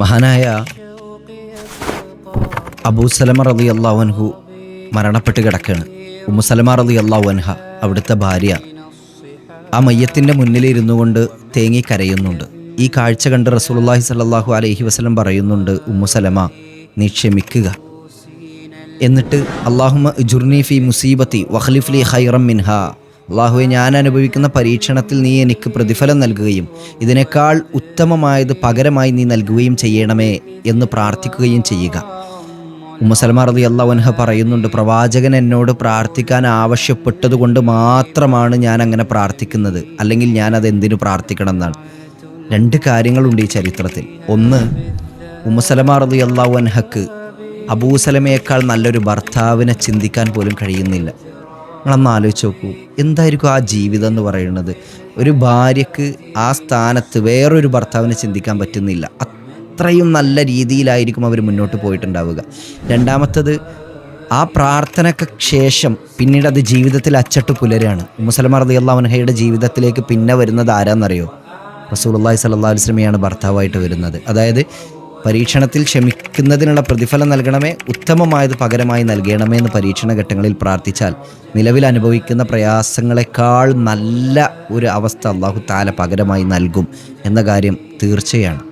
മഹാനായ അബൂസലമ റളിയല്ലാഹു അൻഹു മരണപ്പെട്ട് കിടക്കുകയാണ്. ഉമ്മുസലമ റളിയല്ലാഹു അൻഹ അവിടുത്തെ ഭാര്യ ആ മയ്യത്തിൻ്റെ മുന്നിലിരുന്നു കൊണ്ട് തേങ്ങി കരയുന്നുണ്ട്. ഈ കാഴ്ച കണ്ട് റസൂലുള്ളാഹി സ്വല്ലല്ലാഹു അലൈഹി വസല്ലം പറയുന്നുണ്ട്, ഉമ്മുസലമ നീ ക്ഷമിക്കുക, എന്നിട്ട് അല്ലാഹുമ്മ ഉജ്റുനി ഫീ മുസീബത്തി വഖ്ലിഫ് ലി ഖൈറൻ മിൻഹാ, അല്ലാഹുവേ ഞാൻ അനുഭവിക്കുന്ന പരീക്ഷണത്തിൽ നീ എനിക്ക് പ്രതിഫലം നൽകുകയും ഇതിനേക്കാൾ ഉത്തമമായത് പകരമായി നീ നൽകുകയും ചെയ്യണമേ എന്ന് പ്രാർത്ഥിക്കുകയും ചെയ്യുക. ഉമ്മുസലമ റളിയല്ലാഹു അൻഹ പറയുന്നുണ്ട്, പ്രവാചകൻ എന്നോട് പ്രാർത്ഥിക്കാൻ ആവശ്യപ്പെട്ടതുകൊണ്ട് മാത്രമാണ് ഞാൻ അങ്ങനെ പ്രാർത്ഥിക്കുന്നത്, അല്ലെങ്കിൽ ഞാൻ അതെന്തിനു പ്രാർത്ഥിക്കണം എന്നാണ്. രണ്ട് കാര്യങ്ങളുണ്ട് ഈ ചരിത്രത്തിൽ. ഒന്ന്, ഉമ്മുസലമ റളിയല്ലാഹു അൻഹക്ക് അബൂസലമയേക്കാൾ നല്ലൊരു ഭർത്താവിനെ ചിന്തിക്കാൻ പോലും കഴിയുന്നില്ല. നിങ്ങളൊന്ന് ആലോചിച്ച് നോക്കൂ, എന്തായിരിക്കും ആ ജീവിതം എന്ന് പറയുന്നത്. ഒരു ഭാര്യയ്ക്ക് ആ സ്ഥാനത്ത് വേറൊരു ഭർത്താവിനെ ചിന്തിക്കാൻ പറ്റുന്നില്ല. അത്രയും നല്ല രീതിയിലായിരിക്കും അവർ മുന്നോട്ട് പോയിട്ടുണ്ടാവുക. രണ്ടാമത്തത്, ആ പ്രാർത്ഥനയ്ക്ക് ശേഷം പിന്നീട് അത് ജീവിതത്തിൽ അച്ചട്ട് പുലരാണ്. ഉമ്മുസലമ റളിയല്ലാഹു അൻഹയുടെ ജീവിതത്തിലേക്ക് പിന്നെ വരുന്നത് ആരാന്നറിയോ? റസൂലുള്ളാഹി സ്വല്ലല്ലാഹു അലൈഹി വസല്ലമയാണ് ഭർത്താവായിട്ട് വരുന്നത്. അതായത് പരീക്ഷണത്തിൽ ക്ഷമിക്കുന്നതിനുള്ള പ്രതിഫലം നൽകണമേ, ഉത്തമമായത് പകരമായി നൽകണമേ എന്ന് പരീക്ഷണ ഘട്ടങ്ങളിൽ പ്രാർത്ഥിച്ചാൽ നിലവിൽ അനുഭവിക്കുന്ന പ്രയാസങ്ങളെക്കാൾ നല്ല ഒരു അവസ്ഥ അല്ലാഹു തആല പകരമായി നൽകും എന്ന കാര്യം തീർച്ചയാണ്.